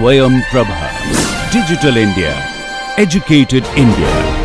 Swayam Prabha. Digital India. Educated India.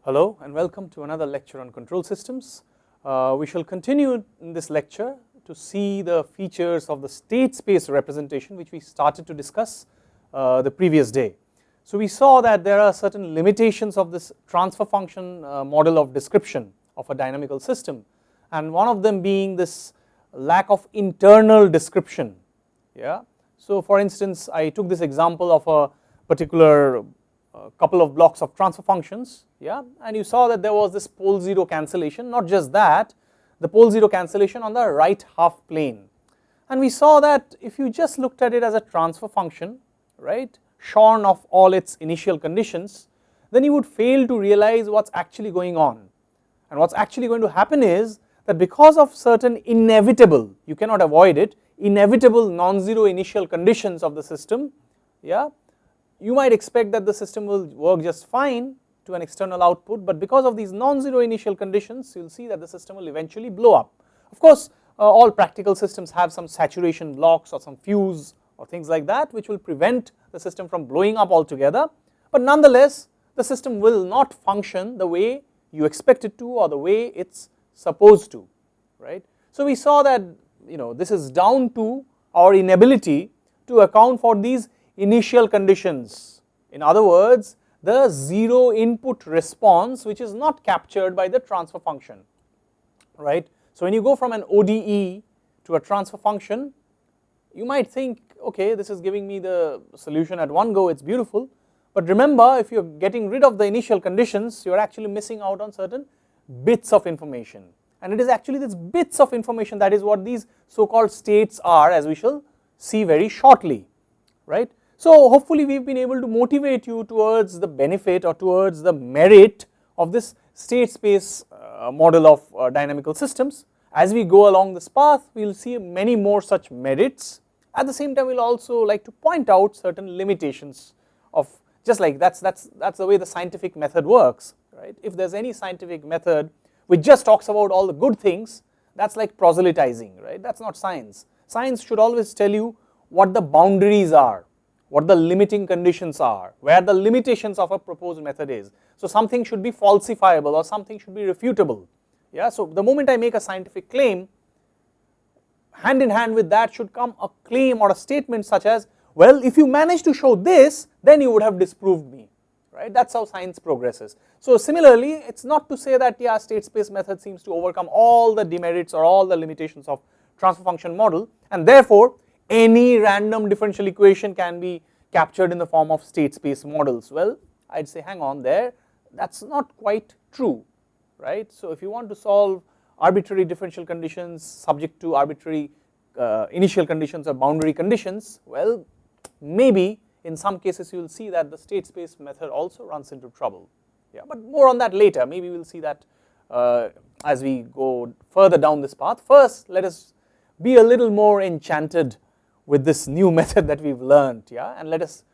Hello and welcome to another lecture on control systems. We shall continue in this lecture to see the features of the state space representation which we started to discuss the previous day. So we saw that there are certain limitations of this transfer function model of description of a dynamical system, and one of them being this lack of internal description. Yeah. So for instance, I took this example of a particular couple of blocks of transfer functions, yeah, and you saw that there was this pole zero cancellation. Not just that, the pole zero cancellation on the right half plane, and we saw that if you just looked at it as a transfer function, right, shorn of all its initial conditions, then you would fail to realize what's actually going on. And what's actually going to happen is that because of certain inevitable, you cannot avoid it, inevitable non-zero initial conditions of the system, yeah, you might expect that the system will work just fine to an external output, but because of these non-zero initial conditions, you will see that the system will eventually blow up. Of course, all practical systems have some saturation blocks or some fuse or things like that which will prevent the system from blowing up altogether, but nonetheless the system will not function the way you expect it to or the way it's supposed to, right. So we saw that this is down to our inability to account for these initial conditions. In other words, the zero input response which is not captured by the transfer function, right. So when you go from an ODE to a transfer function, you might think, okay, this is giving me the solution at one go, it's beautiful, but remember, if you're getting rid of the initial conditions, you're actually missing out on certain bits of information, and it is actually this bits of information that is what these so-called states are, as we shall see very shortly, right. So hopefully we've been able to motivate you towards the benefit or towards the merit of this state space model of dynamical systems. As we go along this path, we will see many more such merits. At the same time, we will also like to point out certain limitations of, just like that's the way the scientific method works, right. If there's any scientific method which just talks about all the good things, that's like proselytizing, right. That's not science. Science should always tell you what the boundaries are, what the limiting conditions are, where the limitations of a proposed method is. So something should be falsifiable or something should be refutable. Yeah, so the moment I make a scientific claim, hand in hand with that should come a claim or a statement such as, well, if you manage to show this, then you would have disproved me, right. That's how science progresses. So similarly, it's not to say that, yeah, state space method seems to overcome all the demerits or all the limitations of transfer function model, and therefore any random differential equation can be captured in the form of state space models. Well, I'd say hang on there, that's not quite true, right. So if you want to solve arbitrary differential conditions subject to arbitrary initial conditions or boundary conditions, well, maybe in some cases you will see that the state space method also runs into trouble. Yeah, but more on that later. Maybe we'll see that as we go further down this path. First, let us be a little more enchanted with this new method that we've learned, yeah, and let us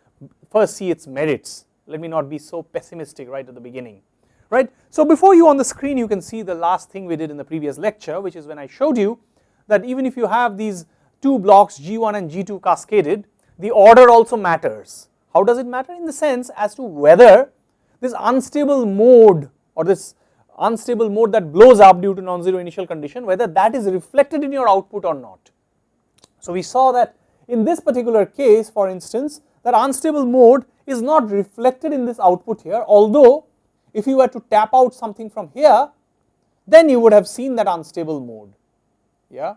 first see its merits. Let me not be so pessimistic right at the beginning, right. So before you on the screen, you can see the last thing we did in the previous lecture, which is when I showed you that even if you have these two blocks G1 and G2 cascaded, the order also matters. How does it matter? In the sense as to whether this unstable mode or this unstable mode that blows up due to non-zero initial condition, whether that is reflected in your output or not. So we saw that in this particular case, for instance, that unstable mode is not reflected in this output here, although if you were to tap out something from here, then you would have seen that unstable mode. Yeah.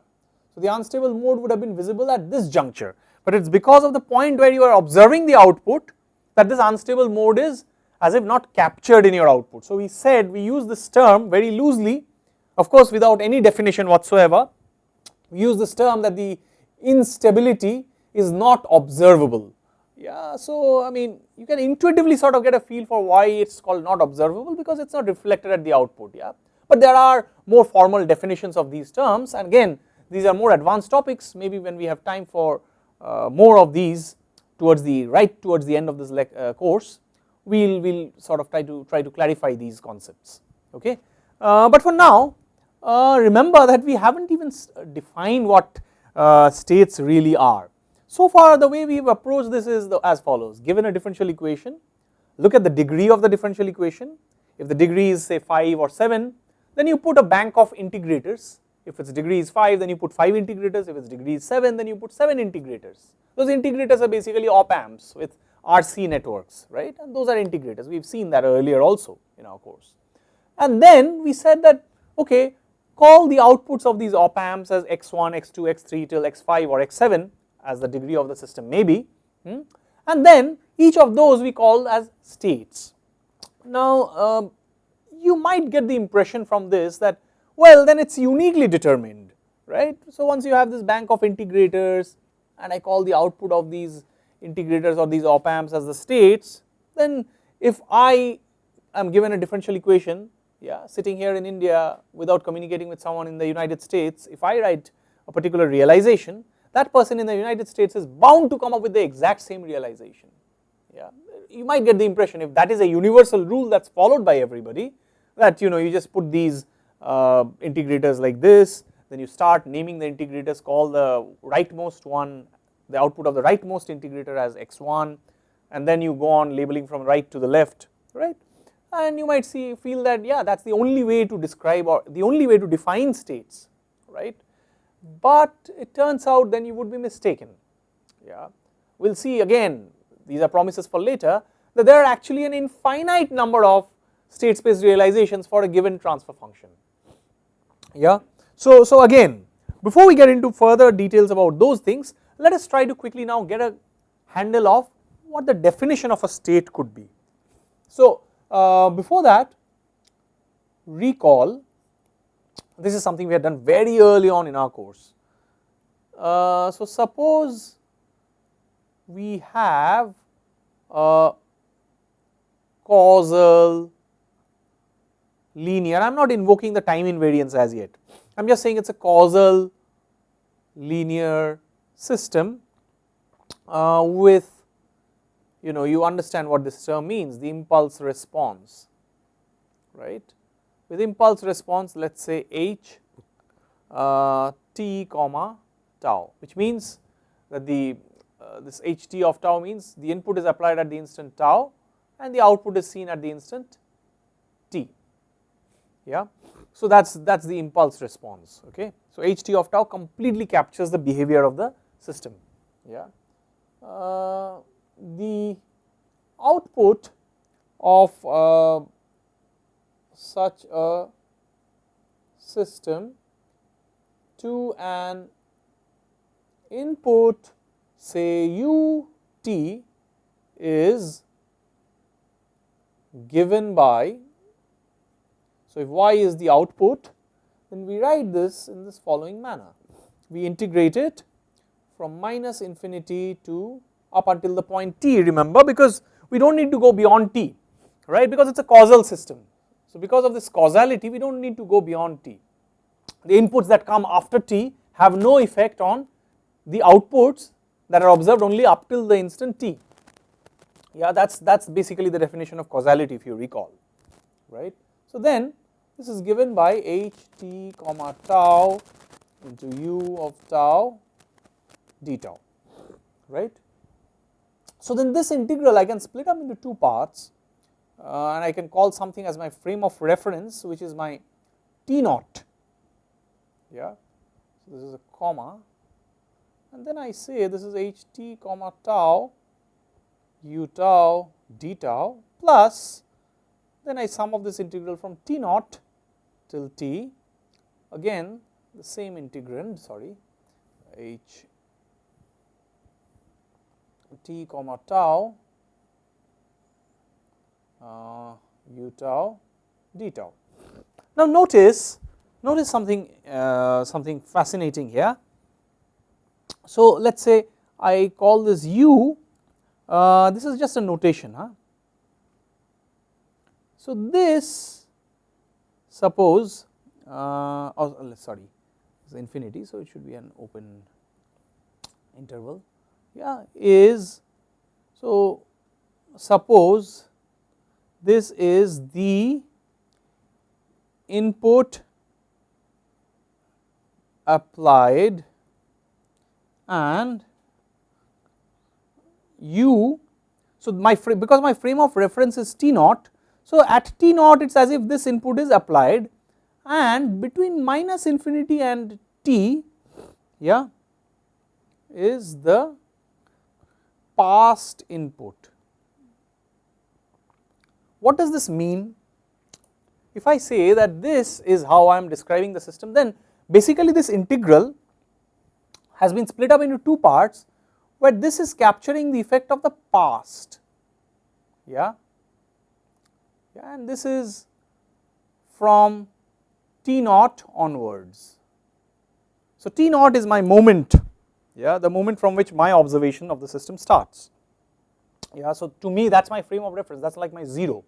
So the unstable mode would have been visible at this juncture, but it's because of the point where you are observing the output that this unstable mode is as if not captured in your output. So we said we use this term very loosely, of course without any definition whatsoever. We use this term that the instability is not observable. Yeah, so I mean you can intuitively sort of get a feel for why it's called not observable, because it's not reflected at the output. Yeah, but there are more formal definitions of these terms, and again these are more advanced topics. Maybe when we have time for more of these towards the end of this course, we'll sort of try to clarify these concepts. Okay, but for now, remember that we haven't even defined what states really are. So far the way we have approached this is as follows: given a differential equation, look at the degree of the differential equation. If the degree is say 5 or 7, then you put a bank of integrators. If its degree is 5, then you put 5 integrators. If its degree is 7, then you put 7 integrators. Those integrators are basically op amps with RC networks, right, and those are integrators. We have seen that earlier also in our course. And then we said that, okay, call the outputs of these op amps as x1, x2, x3 till x5 or x7 as the degree of the system may be, and then each of those we call as states. Now you might get the impression from this that, well, then it's uniquely determined, right? So once you have this bank of integrators and I call the output of these integrators or these op amps as the states, then if I am given a differential equation, yeah, sitting here in India without communicating with someone in the United States, if I write a particular realization, that person in the United States is bound to come up with the exact same realization. Yeah, you might get the impression, if that is a universal rule that's followed by everybody, that you just put these integrators like this, then you start naming the integrators, call the rightmost one, the output of the rightmost integrator as x1, and then you go on labeling from right to the left, right? And you might feel that, yeah, that's the only way to describe or the only way to define states, right? But it turns out then you would be mistaken. Yeah, we'll see again, these are promises for later, that there are actually an infinite number of state space realizations for a given transfer function. Yeah, so again, before we get into further details about those things, let us try to quickly now get a handle of what the definition of a state could be. So before that, recall, this is something we had done very early on in our course. So suppose we have a causal linear, I am not invoking the time invariance as yet, I am just saying it is a causal linear system with, you understand what this term means, the impulse response, right. With impulse response, let us say h t comma tau, which means that this h t of tau means the input is applied at the instant tau and the output is seen at the instant t. Yeah, so that's the impulse response. Okay, so h t of tau completely captures the behavior of the system. Yeah, the output of such a system to an input say u t is given by, so if y is the output, then we write this in this following manner. We integrate it from minus infinity to up until the point t, remember, because we do not need to go beyond t, right, because it is a causal system. So because of this causality, we do not need to go beyond t. The inputs that come after t have no effect on the outputs that are observed only up till the instant t. Yeah, that's basically the definition of causality, if you recall, right. So then this is given by h t comma tau into u of tau d tau, right. So then this integral I can split up into two parts, and I can call something as my frame of reference, which is my t naught. Yeah, so this is a comma, and then I say this is h t comma tau u tau d tau plus, then I sum of this integral from t naught till t, again the same integrand, sorry, h t comma tau u tau d tau. Now notice something something fascinating here. So let us say I call this u, this is just a notation, so this, suppose sorry, this is infinity, so it should be an open interval, yeah, is, so suppose this is the input applied and u, so because my frame of reference is t naught, so at t naught it is as if this input is applied, and between minus infinity and t, yeah, is the past input. What does this mean? If I say that this is how I am describing the system, then basically this integral has been split up into two parts, where this is capturing the effect of the past, yeah, and this is from t naught onwards. So t naught is my moment, yeah, the moment from which my observation of the system starts, yeah. So to me that is my frame of reference, that is like my 0,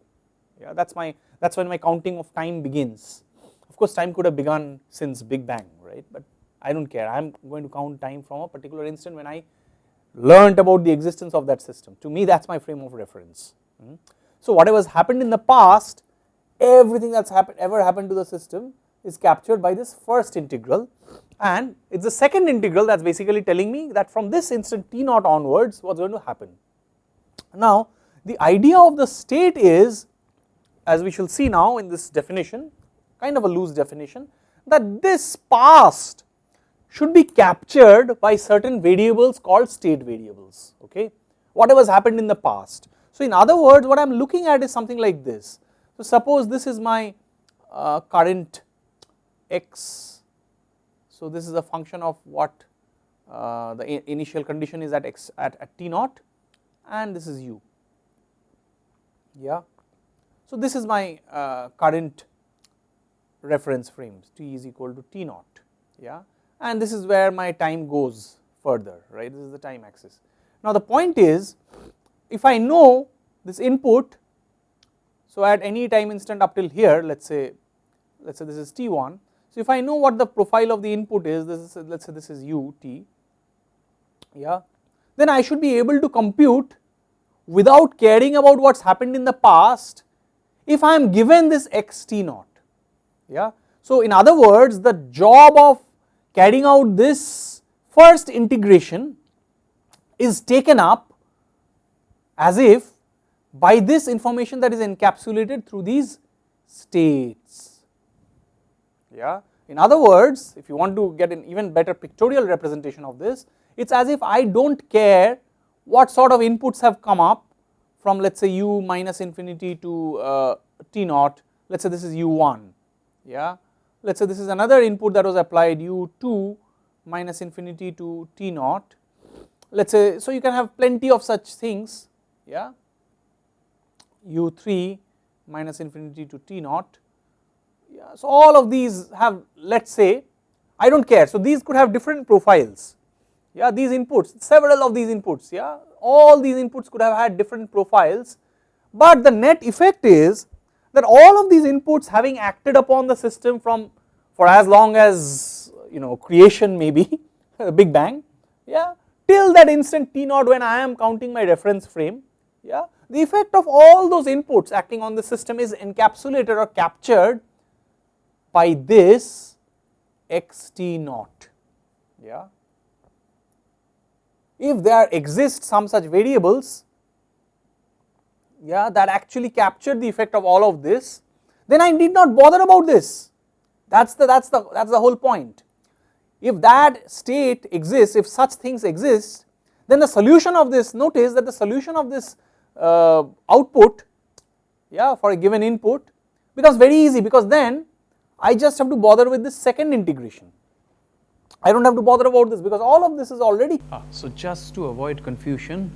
yeah, that is when my counting of time begins. Of course time could have begun since Big Bang, right, but I do not care, I am going to count time from a particular instant when I learnt about the existence of that system. To me that is my frame of reference. So whatever has happened in the past, everything that has ever happened to the system is captured by this first integral, and it is the second integral that is basically telling me that from this instant t naught onwards what is going to happen. Now the idea of the state is, as we shall see now in this definition, kind of a loose definition, that this past should be captured by certain variables called state variables, okay, whatever has happened in the past. So in other words, what I am looking at is something like this. So suppose this is my current x, so this is a function of what the initial condition is at x at t naught, and this is u, yeah. So this is my current reference frames, t is equal to t naught, yeah, and this is where my time goes further, right, this is the time axis. Now the point is, if I know this input, so at any time instant up till here, let us say this is t1, so if I know what the profile of the input is, this is, let us say this is u t, yeah, then I should be able to compute without caring about what has happened in the past if I am given this x t naught, yeah. So in other words, the job of carrying out this first integration is taken up as if by this information that is encapsulated through these states, yeah. In other words, if you want to get an even better pictorial representation of this, it is as if I do not care what sort of inputs have come up from, let us say, u minus infinity to t naught, let us say this is u1, yeah, let us say this is another input that was applied u2 minus infinity to t naught, let us say, so you can have plenty of such things, yeah, u3 minus infinity to t naught, yeah. So all of these have, let us say, I do not care, so these could have different profiles, yeah, these inputs, several of these inputs, yeah, all these inputs could have had different profiles, but the net effect is that all of these inputs having acted upon the system for as long as, you know, creation maybe, Big Bang, yeah, till that instant t naught when I am counting my reference frame, yeah, the effect of all those inputs acting on the system is encapsulated or captured by this x t naught, yeah. If there exist some such variables, yeah, that actually capture the effect of all of this, then I need not bother about this. That's the whole point. If that state exists, if such things exist, then the solution of this, notice that the solution of this output, yeah, for a given input becomes very easy, because then I just have to bother with this second integration. I don't have to bother about this because all of this is already. So just to avoid confusion,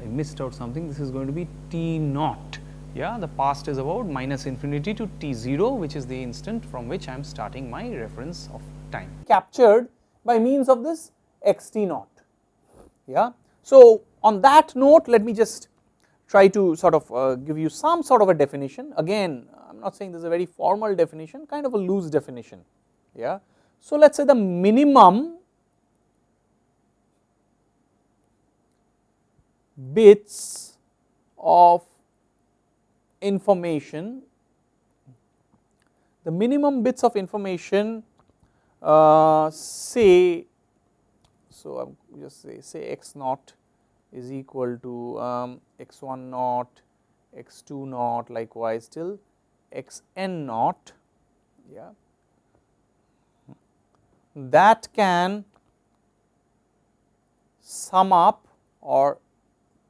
I missed out something. This is going to be t naught. Yeah, the past is about minus infinity to t0, which is the instant from which I am starting my reference of time. Captured by means of this xt naught. Yeah. So on that note, let me just try to sort of give you some sort of a definition. Again, I am not saying this is a very formal definition, kind of a loose definition. Yeah. So let us say the minimum bits of information, the minimum bits of information say, so I will just say x naught is equal to x1 naught, x2 naught, likewise till xn naught, yeah, that can sum up or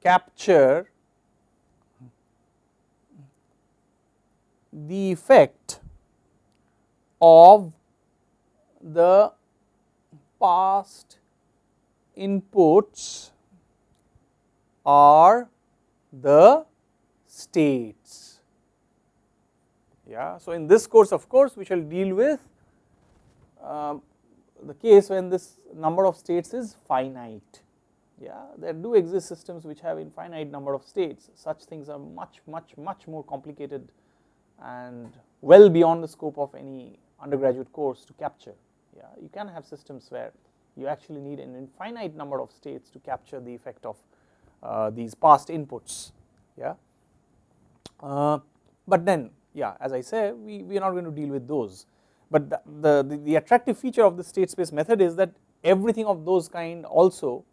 capture the effect of the past inputs or the states. Yeah. So in this course, of course, we shall deal with the case when this number of states is finite. Yeah, there do exist systems which have infinite number of states. Such things are much more complicated and well beyond the scope of any undergraduate course to capture. Yeah, you can have systems where you actually need an infinite number of states to capture the effect of these past inputs. Yeah, but then, yeah, as I say, we are not going to deal with those. But the attractive feature of the state space method is that everything of those kind also,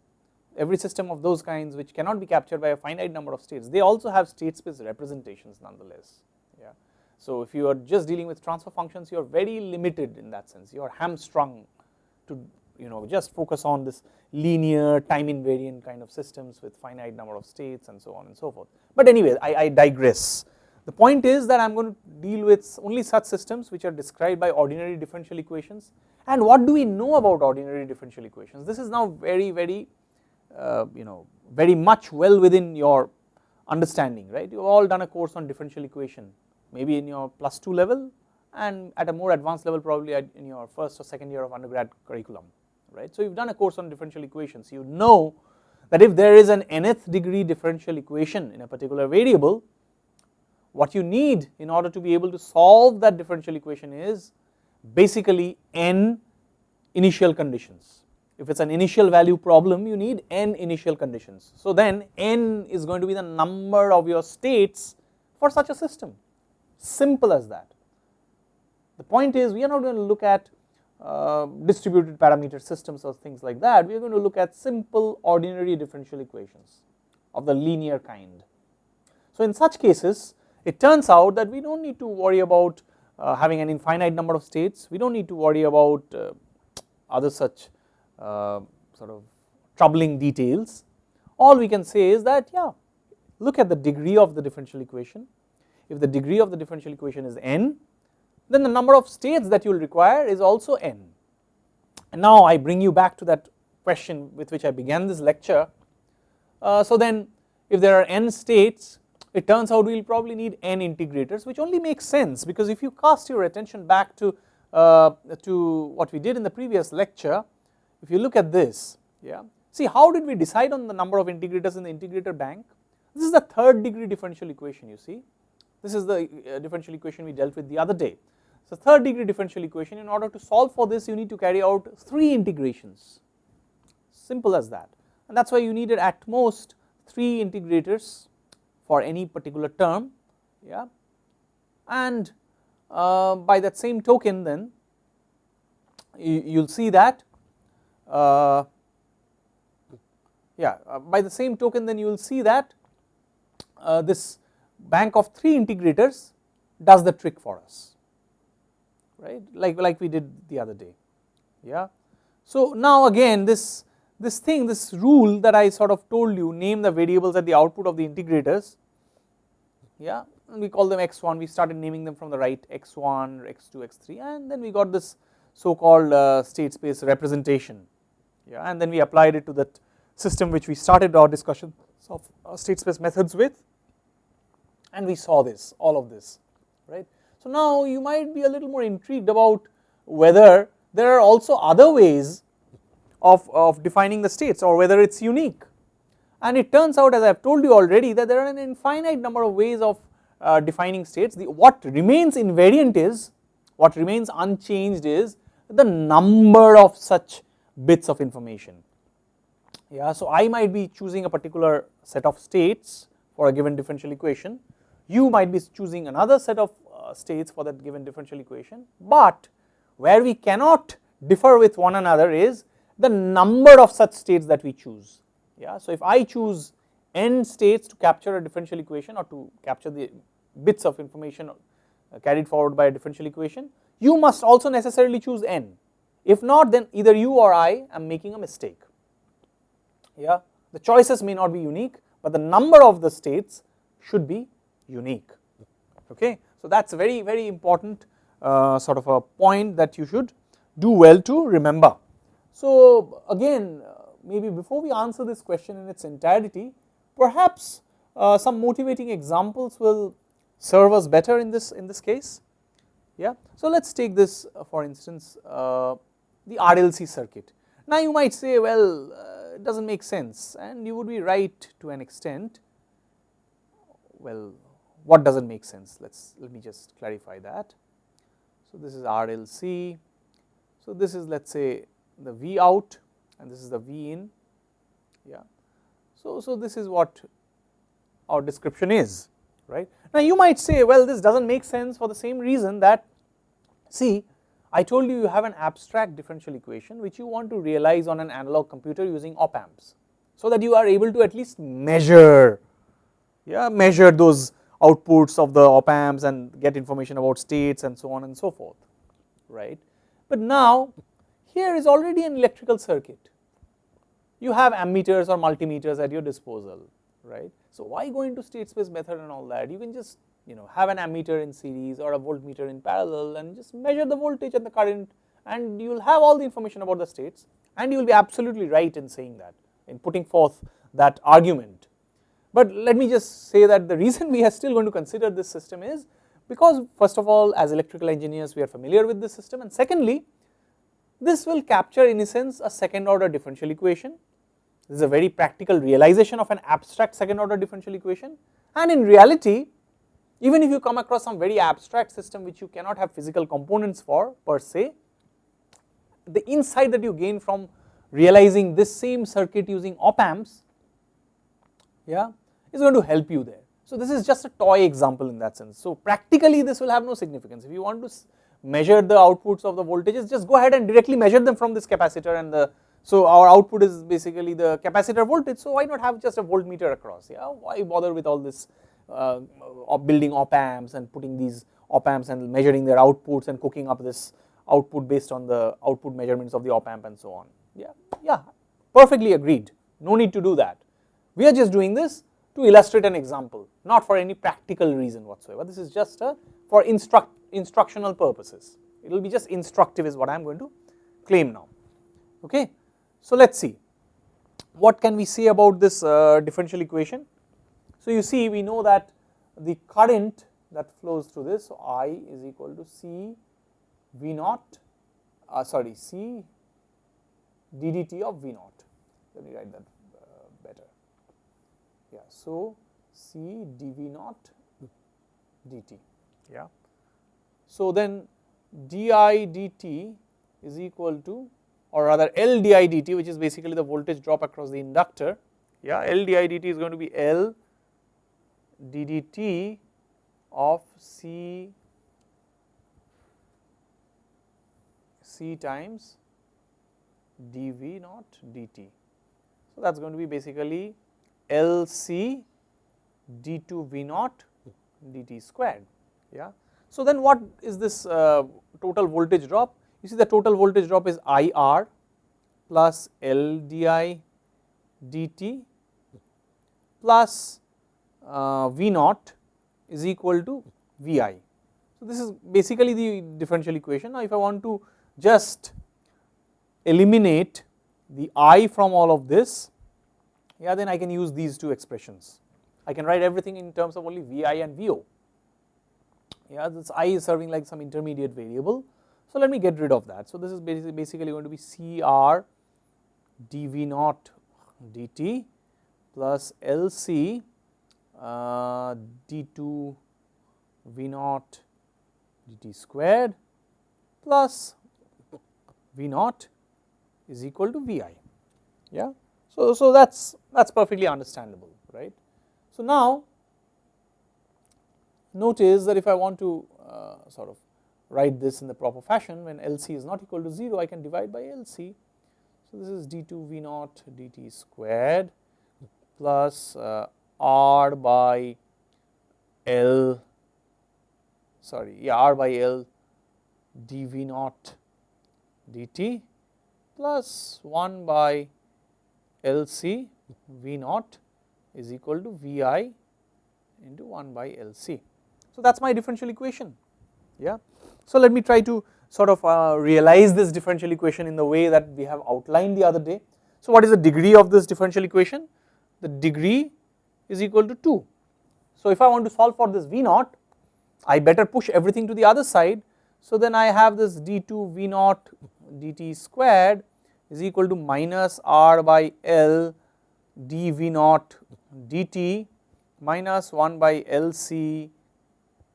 every system of those kinds which cannot be captured by a finite number of states, they also have state space representations nonetheless. Yeah. So if you are just dealing with transfer functions, you are very limited in that sense. You are hamstrung to just focus on this linear time invariant kind of systems with finite number of states and so on and so forth. But anyway, I digress. The point is that I am going to deal with only such systems which are described by ordinary differential equations. And what do we know about ordinary differential equations? This is now very much well within your understanding, right? You have all done a course on differential equation, maybe in your +2 level, and at a more advanced level probably in your first or second year of undergrad curriculum, right? So you have done a course on differential equations. You know that if there is an nth degree differential equation in a particular variable, what you need in order to be able to solve that differential equation is basically n initial conditions. If it is an initial value problem, you need n initial conditions. So then n is going to be the number of your states for such a system, simple as that. The point is, we are not going to look at distributed parameter systems or things like that. We are going to look at simple ordinary differential equations of the linear kind. So in such cases, it turns out that we do not need to worry about having an infinite number of states. We do not need to worry about other such sort of troubling details. All we can say is that, yeah, look at the degree of the differential equation. If the degree of the differential equation is n, then the number of states that you will require is also n. And now I bring you back to that question with which I began this lecture. So then, if there are n states, it turns out we will probably need n integrators, which only makes sense, because if you cast your attention back to what we did in the previous lecture, if you look at this, yeah, see, how did we decide on the number of integrators in the integrator bank? This is the third degree differential equation, you see. This is the differential equation we dealt with the other day. So third degree differential equation, in order to solve for this, you need to carry out 3 integrations, simple as that. And that is why you needed at most 3 integrators for any particular term, yeah. And by that same token, then you will see that by the same token, then you will see that this bank of 3 integrators does the trick for us, right, like we did the other day. Yeah. So now again, this rule that I sort of told you, name the variables at the output of the integrators, yeah, and we call them x1, we started naming them from the right, x1, x2, x3, and then we got this so called state space representation, yeah, and then we applied it to that system which we started our discussion of state space methods with, and we saw this, all of this, right. So now you might be a little more intrigued about whether there are also other ways of defining the states, or whether it's unique. And it turns out, as I have told you already, that there are an infinite number of ways of defining states. What remains invariant is, what remains unchanged is the number of such bits of information. Yeah, so I might be choosing a particular set of states for a given differential equation, you might be choosing another set of states for that given differential equation, but where we cannot differ with one another is the number of such states that we choose. Yeah, so if I choose n states to capture a differential equation, or to capture the bits of information carried forward by a differential equation, you must also necessarily choose n. If not, then either you or I am making a mistake. Yeah, the choices may not be unique, but the number of the states should be unique. Okay, so that's a very, very important sort of a point that you should do well to remember. So again, maybe before we answer this question in its entirety, perhaps some motivating examples will serve us better in this case. Yeah, so let's take this for instance, the RLC circuit. Now you might say, well, it doesn't make sense, and you would be right to an extent. Well, what doesn't make sense? Let me just clarify that. So this is RLC. So this is, let's say, the V out, and this is the V in. Yeah. So this is what our description is, right. Now you might say, well, this doesn't make sense for the same reason that, see, I told you have an abstract differential equation which you want to realize on an analog computer using op amps, so that you are able to at least measure, yeah, measure those outputs of the op amps and get information about states and so on and so forth, right. But now here is already an electrical circuit, you have ammeters or multimeters at your disposal, right. So why go into state space method and all that? You can just, you know, have an ammeter in series or a voltmeter in parallel and just measure the voltage and the current, and you will have all the information about the states, and you will be absolutely right in saying that, in putting forth that argument. But let me just say that the reason we are still going to consider this system is because, first of all, as electrical engineers we are familiar with this system, and secondly, this will capture in a sense a second order differential equation. This is a very practical realization of an abstract second order differential equation, and in reality, even if you come across some very abstract system which you cannot have physical components for per se, the insight that you gain from realizing this same circuit using op amps, yeah, is going to help you there. So this is just a toy example in that sense. So practically this will have no significance. If you want to measure the outputs of the voltages, just go ahead and directly measure them from this capacitor, and so our output is basically the capacitor voltage, so why not have just a voltmeter across? Yeah, why bother with all this building op amps and putting these op amps and measuring their outputs and cooking up this output based on the output measurements of the op amp and so on. Yeah, perfectly agreed, no need to do that. We are just doing this to illustrate an example, not for any practical reason whatsoever. This is just for instructional purposes. It will be just instructive is what I am going to claim now. Okay, so let's see, what can we say about this differential equation? So you see, we know that the current that flows through this, so I is equal to C V naught, C ddt of V naught. Let me write that better. Yeah, so C dV naught dt. Yeah. So then di dt is equal to, or rather L di dt, which is basically the voltage drop across the inductor. Yeah, L di dt is going to be L ddt of C times dV naught dt. So that's going to be basically LC d2 V naught dt squared. Yeah. So then what is this total voltage drop? You see, the total voltage drop is IR plus L di dt plus V naught is equal to Vi. So this is basically the differential equation. Now if I want to just eliminate the I from all of this, yeah, then I can use these two expressions. I can write everything in terms of only Vi and Vo. Yeah, this I is serving like some intermediate variable. So let me get rid of that. So this is basically going to be Cr dV naught dt plus Lc d2 V naught dt squared plus V naught is equal to Vi. Yeah. So that's perfectly understandable, right? So now notice that if I want to sort of write this in the proper fashion, when Lc is not equal to 0, I can divide by Lc. So this is d2 V naught dt squared plus R by L, R by L dV naught dt plus 1 by Lc V naught is equal to Vi into 1 by Lc. So that is my differential equation. Yeah. So let me try to sort of realize this differential equation in the way that we have outlined the other day. So what is the degree of this differential equation? The degree is equal to 2. So if I want to solve for this V naught, I better push everything to the other side. So then I have this d2 V naught dt squared is equal to minus R by L dV naught dt minus 1 by Lc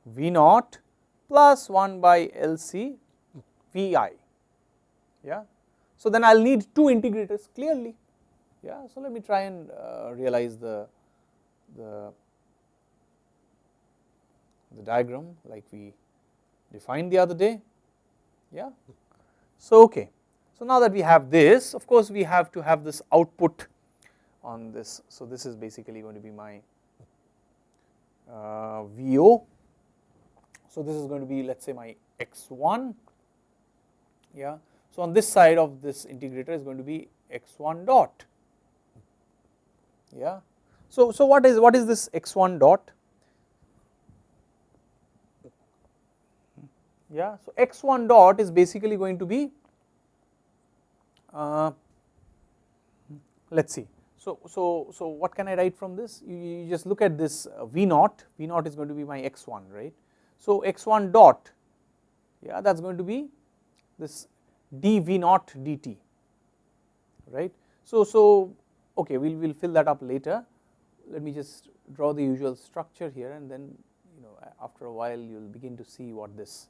V naught plus 1 by Lc Vi. Yeah. So then I will need two integrators clearly. Yeah. So let me try and realize the diagram like we defined the other day. Yeah. So okay. So now that we have this, of course we have to have this output on this. So this is basically going to be my Vo. So this is going to be, let us say, my x1. Yeah. So on this side of this integrator is going to be x1 dot. Yeah. So what is this x1 dot? Yeah. So x1 dot is basically going to be, let us see. So what can I write from this? You just look at this V naught. V naught is going to be my x1, right? So x1 dot, yeah, that is going to be this dV naught dt, right? So okay, we will fill that up later. Let me just draw the usual structure here, and then after a while you will begin to see what this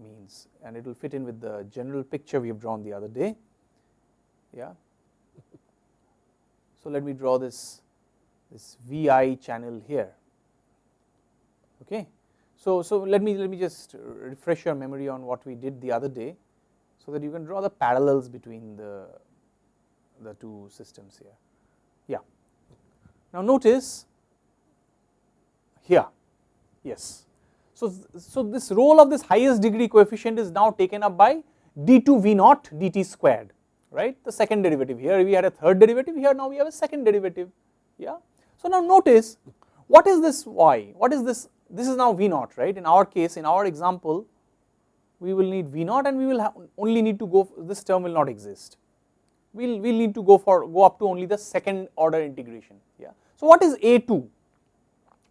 means, and it will fit in with the general picture we have drawn the other day. Yeah. So let me draw this Vi channel here. Okay. So let me just refresh your memory on what we did the other day, so that you can draw the parallels between the two systems here. Yeah. Now notice here, yes. So this role of this highest degree coefficient is now taken up by d2 V naught dt squared, right? The second derivative. Here we had a third derivative, here now we have a second derivative. Yeah. So now notice, what is this Y? What is this? This is now V naught, right? In our case, in our example, we will need V naught, and we will only need to go, this term will not exist. We'll need to go up to only the second order integration. Yeah. So what is A2?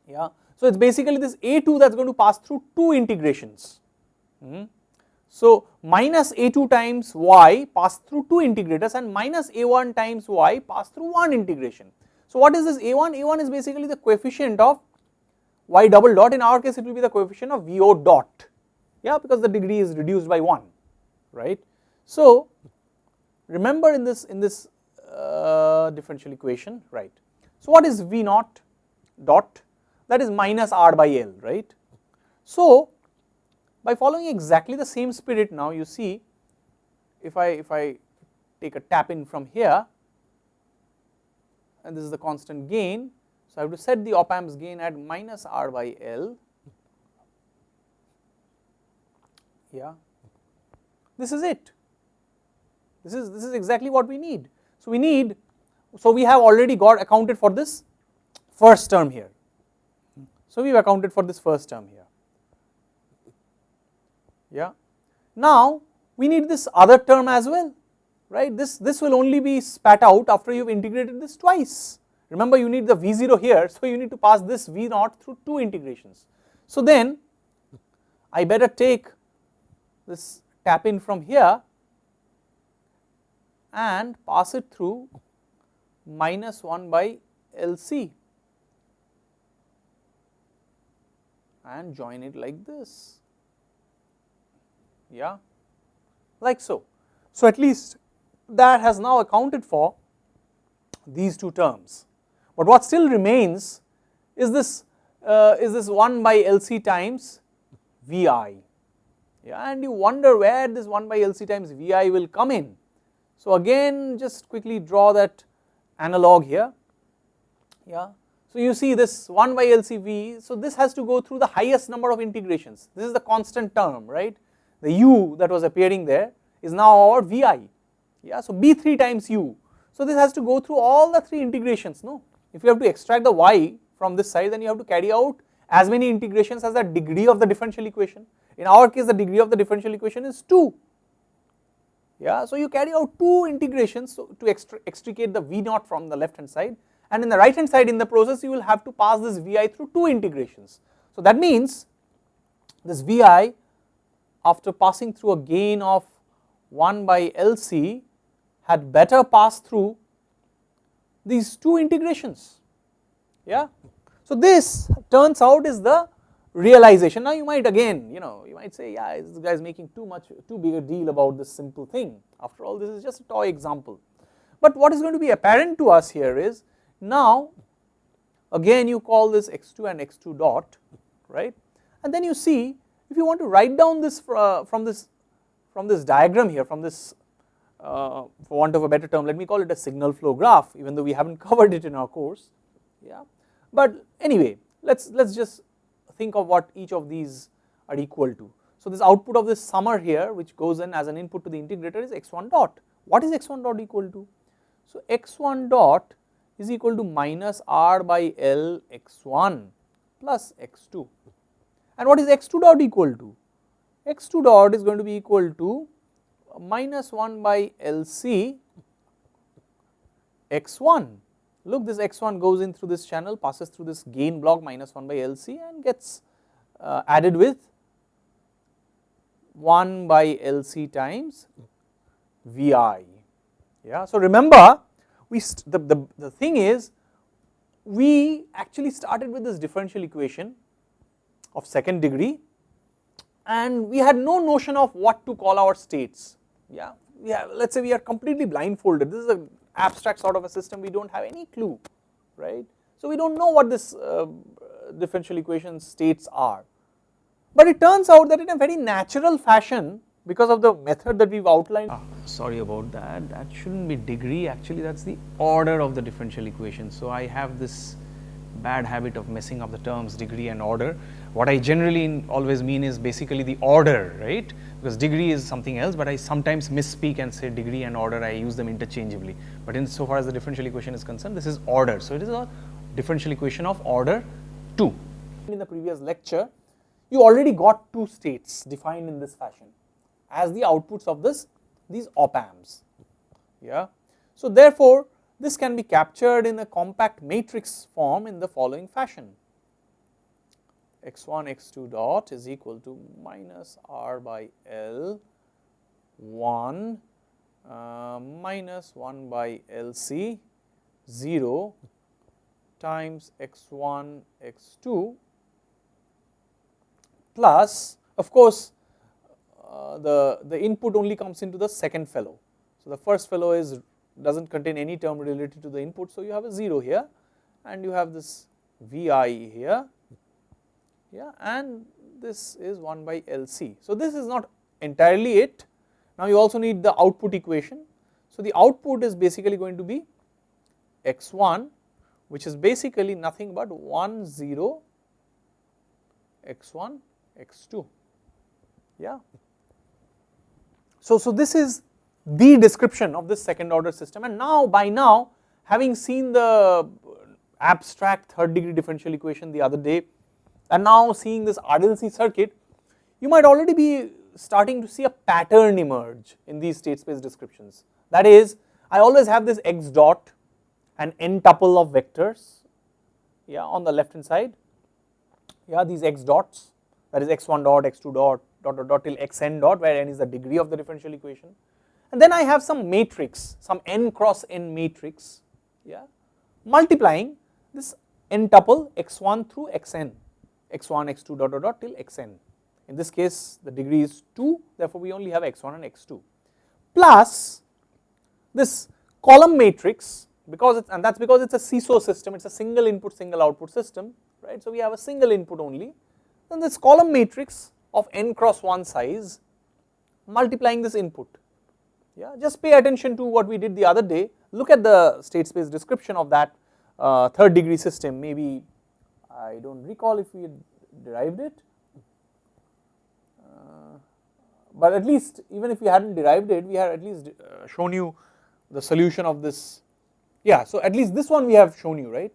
Yeah. So it's basically this A2 that's going to pass through two integrations. So minus A2 times Y pass through two integrators, and minus A1 times Y pass through one integration. So what is this A1? A1 is basically the coefficient of Y double dot. In our case it will be the coefficient of Vo dot, yeah, because the degree is reduced by 1, right? So remember in this differential equation, right? So what is V naught dot? That is minus R by L, right? So by following exactly the same spirit, now you see, if I take a tap in from here, and this is the constant gain, so I have to set the op amp's gain at minus R by L. Yeah, this is it. This is exactly what we need. So we have already got accounted for this first term here. So, we have accounted for this first term here. Yeah. Now, we need this other term as well, right. This will only be spat out after you have integrated this twice. Remember, you need the V0 here, so you need to pass this V0 through 2 integrations. So, then I better take this tap in from here and pass it through minus 1 by LC and join it like this, yeah, like so. So, at least that has now accounted for these 2 terms, but what still remains is this 1 by LC times Vi, yeah, and you wonder where this 1 by LC times Vi will come in. So, again just quickly draw that analog here, yeah. So, you see this 1 by LC V, so this has to go through the highest number of integrations, this is the constant term, right. The U that was appearing there is now our Vi, yeah. So, B3 times U, so this has to go through all the 3 integrations, no. If you have to extract the Y from this side, then you have to carry out as many integrations as the degree of the differential equation. In our case, the degree of the differential equation is 2, yeah. So, you carry out 2 integrations to extricate the V0 from the left hand side, and in the right hand side in the process you will have to pass this Vi through 2 integrations. So, that means this Vi after passing through a gain of 1 by LC had better pass through these 2 integrations, yeah. So, this turns out is the realization. Now, you might again, you might say, yeah, this guy is making too big a deal about this simple thing, after all this is just a toy example. But what is going to be apparent to us here is, now again you call this x2 and x2 dot, right, and then you see if you want to write down this from this diagram here, from this for want of a better term, let me call it a signal flow graph, even though we haven't covered it in our course, yeah. But anyway, let's just think of what each of these are equal to. So, this output of this summer here, which goes in as an input to the integrator, is x1 dot. What is x1 dot equal to? So, x1 dot is equal to minus r by L x1 plus x2. And what is x2 dot equal to? x2 dot is going to be equal to minus 1 by LC x1. Look, this x1 goes in through this channel, passes through this gain block minus 1 by LC and gets added with 1 by LC times Vi, yeah. So, remember the thing is, we actually started with this differential equation of 2nd degree and we had no notion of what to call our states, yeah. Let us say we are completely blindfolded, this is an abstract sort of a system, we do not have any clue, right. So, we do not know what this differential equation states are, but it turns out that in a very natural fashion, because of the method that we have outlined. Sorry about that, that should not be degree, actually that is the order of the differential equation. So, I have this bad habit of messing up the terms degree and order. What I generally always mean is basically the order, right, because degree is something else, but I sometimes misspeak and say degree and order, I use them interchangeably, but in so far as the differential equation is concerned, this is order. So, it is a differential equation of order 2. In the previous lecture, you already got 2 states defined in this fashion as the outputs of these op amps, yeah. So, therefore, this can be captured in a compact matrix form in the following fashion: x1 x2 dot is equal to minus r by L 1 minus 1 by LC 0 times x1 x2 plus, of course, the input only comes into the second fellow. So, the first fellow does not contain any term related to the input. So, you have a 0 here and you have this Vi here, yeah, and this is 1 by LC. So, this is not entirely it. Now, you also need the output equation. So, the output is basically going to be x1, which is basically nothing but 1 0 x1 x2, yeah. So, this is the description of this 2nd order system, and by now having seen the abstract 3rd degree differential equation the other day, And now seeing this RLC circuit, you might already be starting to see a pattern emerge in these state space descriptions. That is, I always have this x dot and n tuple of vectors, yeah, on the left hand side, yeah, these x dots, that is x1 dot, x2 dot, dot dot dot till xn dot, where n is the degree of the differential equation. And then I have some matrix, some n cross n matrix, yeah, multiplying this n tuple x1 through xn, x1, x2 dot dot dot till xn. In this case the degree is 2, therefore we only have x1 and x2, plus this column matrix, because it's, and that's because it's a seesaw system, it's a single input single output system, right. So we have a single input only, then this column matrix of n cross 1 size multiplying this input, yeah. Just pay attention to what we did the other day, look at the state space description of that third degree system. Maybe I don't recall if we derived it, but at least even if we hadn't derived it, we had at least shown you the solution of this, yeah. So at least this one we have shown you, right.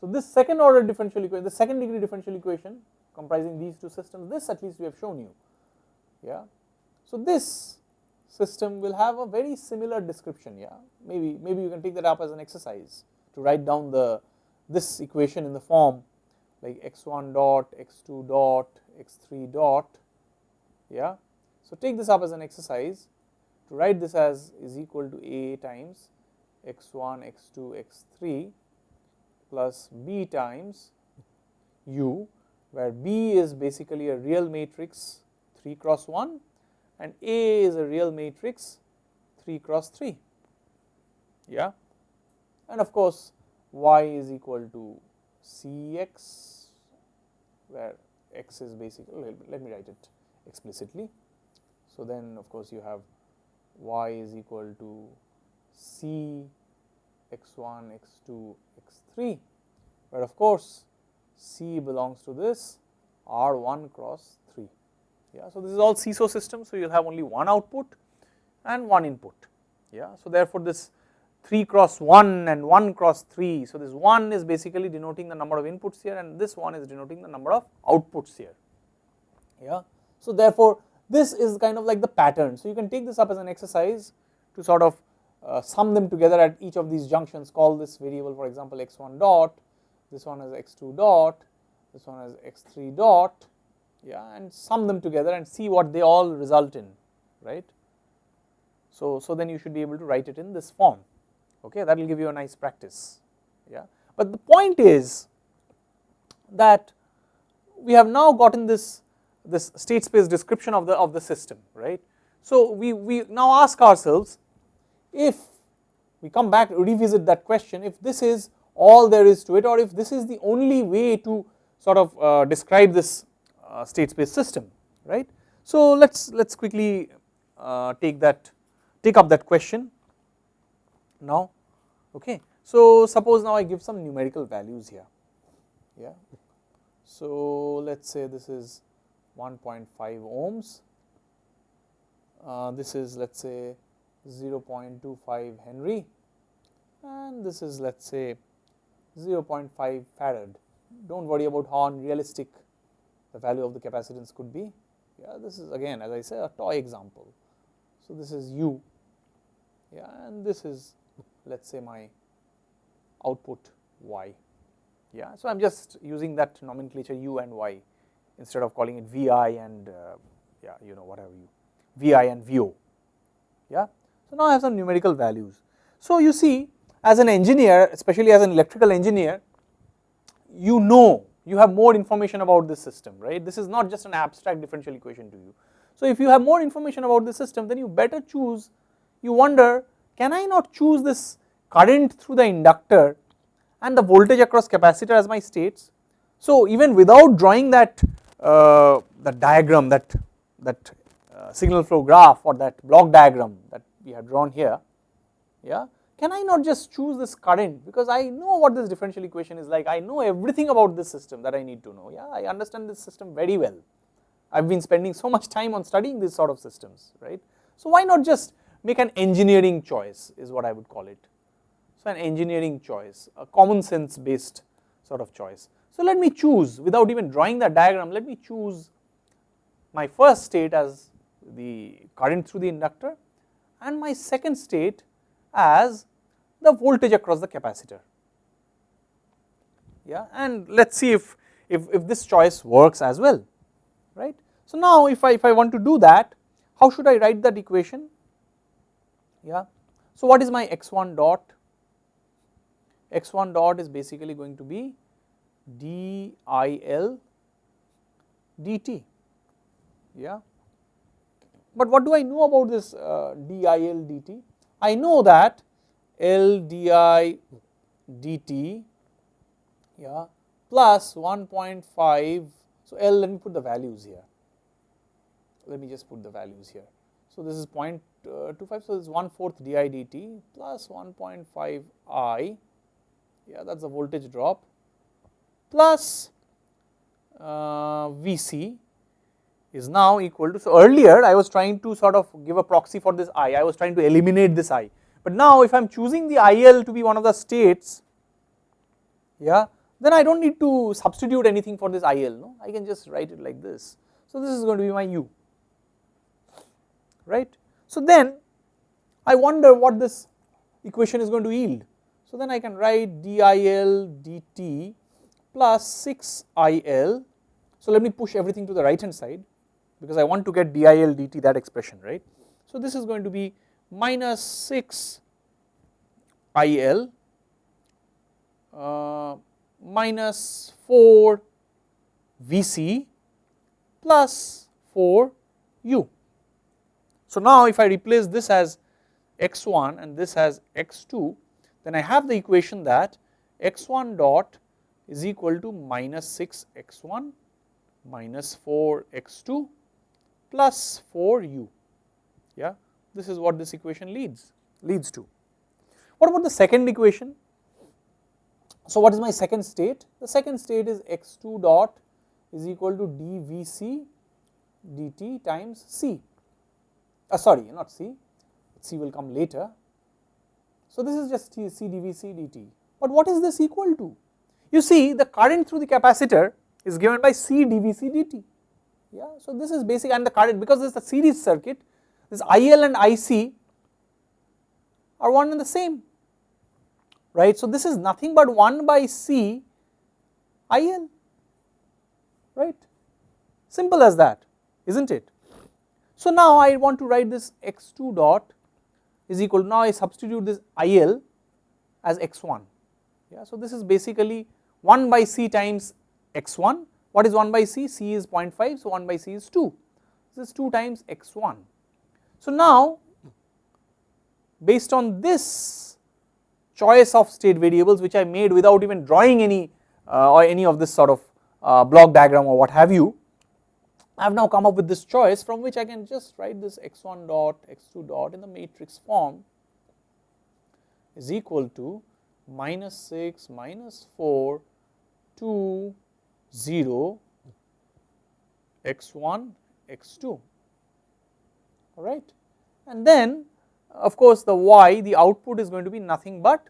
So this second order differential equation, the second degree differential equation comprising these two systems, this at least we have shown you, yeah. So this system will have a very similar description, yeah. Maybe you can take that up as an exercise to write down this equation in the form like x1 dot, x2 dot, x3 dot, yeah. So take this up as an exercise to write this as is equal to A times x1, x2, x3 plus B times U, where B is basically a real matrix 3 cross 1 and A is a real matrix 3 cross 3, yeah. And of course Y is equal to Cx, where x is basically, let me write it explicitly. So then of course you have y is equal to C x1, x2, x3, where of course C belongs to this R1 cross 3, yeah. So this is all seesaw system, so you'll have only one output and one input, yeah. So therefore this 3 cross 1 and 1 cross 3, so this 1 is basically denoting the number of inputs here and this 1 is denoting the number of outputs here, yeah. So therefore this is kind of like the pattern, so you can take this up as an exercise to sort of sum them together at each of these junctions, call this variable for example x1 dot, this one is x2 dot, this one is x3 dot, yeah, and sum them together and see what they all result in, right. So then you should be able to write it in this form, okay, that will give you a nice practice, yeah. But the point is that we have now gotten this state space description of the system, right. So we now ask ourselves, if we come back revisit that question, if this is all there is to it, or if this is the only way to sort of describe this state space system, right. So let's quickly take up that question now, okay. So suppose now I give some numerical values here, yeah. So let's say this is 1.5 ohms, this is let's say 0.25 Henry, and this is let's say 0.5 farad. Don't worry about how unrealistic the value of the capacitance could be, yeah. This is again, as I say, a toy example. So this is U, yeah, and this is let's say my output Y, yeah. So I am just using that nomenclature U and Y instead of calling it Vi and yeah, you know, whatever you Vi and Vo, yeah. So now I have some numerical values. So you see, as an engineer, especially as an electrical engineer, you know, you have more information about this system, right. This is not just an abstract differential equation to you. So if you have more information about the system, then you better choose, you wonder, can I not choose this current through the inductor and the voltage across capacitor as my states? So even without drawing that diagram, that signal flow graph or that block diagram that we have drawn here, yeah, can I not just choose this current, because I know what this differential equation is like, I know everything about this system that I need to know, yeah, I understand this system very well, I have been spending so much time on studying these sort of systems, right. So why not just make an engineering choice is what I would call it. So an engineering choice, a common sense based sort of choice. So let me choose, without even drawing the diagram, let me choose my first state as the current through the inductor and my second state as the voltage across the capacitor. Yeah, and let us see if this choice works as well, right. So now if I want to do that, how should I write that equation? Yeah. So what is my x1 dot? X1 dot is basically going to be dIL dt. Yeah. But what do I know about this dIL dt? I know that L di dt, yeah, plus 1.5. So L, let me put the values here. Let me just put the values here. So this is 0.25. So this is 1/4 di dt plus 1.5 I. Yeah, that's the voltage drop, plus Vc is now equal to, so earlier I was trying to sort of give a proxy for this I was trying to eliminate this I, but now if I am choosing the IL to be one of the states, yeah, then I do not need to substitute anything for this IL, no, I can just write it like this. So this is going to be my U, right. So then I wonder what this equation is going to yield. So then I can write dIL dt plus 6IL. So let me push everything to the right hand side because I want to get dIL dt, that expression, right. So this is going to be minus 6IL minus 4 Vc plus 4U. So now if I replace this as x1 and this as x2, then I have the equation that x1 dot is equal to minus 6x1 minus 4x2 plus 4u. Yeah, this is what this equation leads to. What about the second equation? So what is my second state? The second state is x2 dot is equal to dVc dt times C. Sorry, not C, C will come later. So this is just C dVc dt. But what is this equal to? You see, the current through the capacitor is given by C dVc dt. Yeah, so this is basic, and the current, because this is a series circuit, this IL and IC are one and the same, right. So this is nothing but 1 by C IL, right, simple as that, isn't it. So now I want to write this x2 dot is equal to, now I substitute this IL as x1. Yeah, so this is basically 1 by C times x1. What is 1 by C? C is 0.5, so 1 by C is 2. This is 2 times x1. So now based on this choice of state variables which I made without even drawing any or any of this sort of block diagram or what have you, I have now come up with this choice from which I can just write this x1 dot x2 dot in the matrix form is equal to minus 6 minus 4 2 0 x1 x2, alright. And then of course the y, the output is going to be nothing but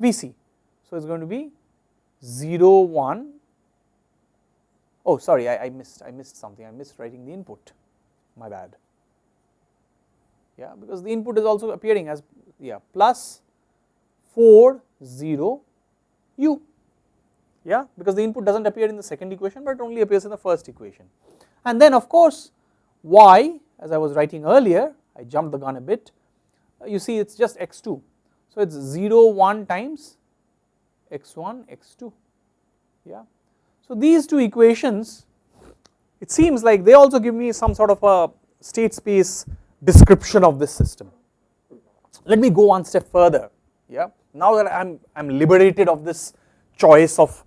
Vc. So it is going to be 0 1. Oh sorry, I missed something, I missed writing the input, my bad. Yeah, because the input is also appearing as, yeah, plus 4 0 u. Yeah, because the input does not appear in the second equation but it only appears in the first equation. And then of course y, as I was writing earlier, I jumped the gun a bit, you see it is just x2. So it is 0 1 times x1 x2. Yeah. So these two equations, it seems like they also give me some sort of a state space description of this system. Let me go one step further. Yeah, now that I'm liberated of this choice of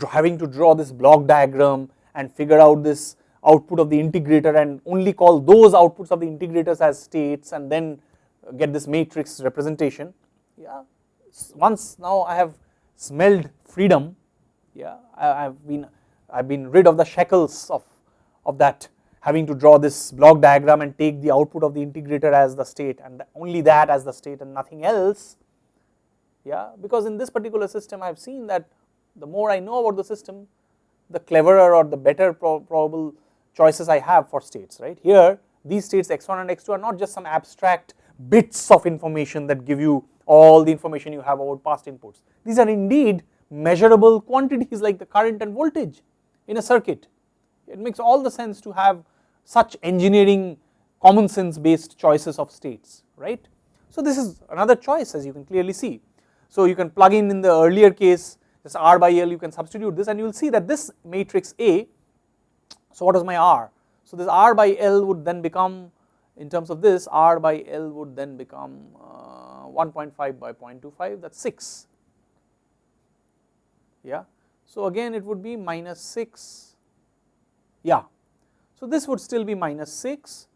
having to draw this block diagram and figure out this output of the integrator and only call those outputs of the integrators as states and then get this matrix representation. Yeah, once now I have smelled freedom. Yeah, I've been rid of the shackles of that, having to draw this block diagram and take the output of the integrator as the state and only that as the state and nothing else. Yeah, because in this particular system I have seen that the more I know about the system, the cleverer or the better probable choices I have for states, right. Here these states x1 and x2 are not just some abstract bits of information that give you all the information you have about past inputs. These are indeed measurable quantities like the current and voltage in a circuit. It makes all the sense to have such engineering common sense based choices of states, right. So this is another choice, as you can clearly see. So you can plug in the earlier case this R by L, you can substitute this and you will see that this matrix A, so what is my R? So this R by L would then become, in terms of this, R by L would then become 1.5 by 0.25, that's 6, yeah. So again it would be minus 6, yeah. So this would still be minus 6,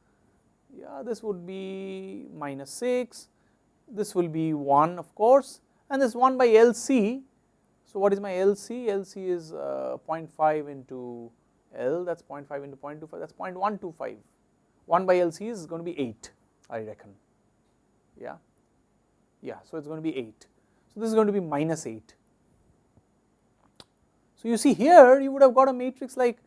yeah, this would be minus 6, this will be 1 of course, and this 1 by LC, so what is my LC? LC is 0.5 into L, that's 0.5 into 0.25, that's 0.125, 1 by LC is going to be 8, I reckon, yeah, yeah, so it is going to be 8, so this is going to be minus 8. So you see here you would have got a matrix like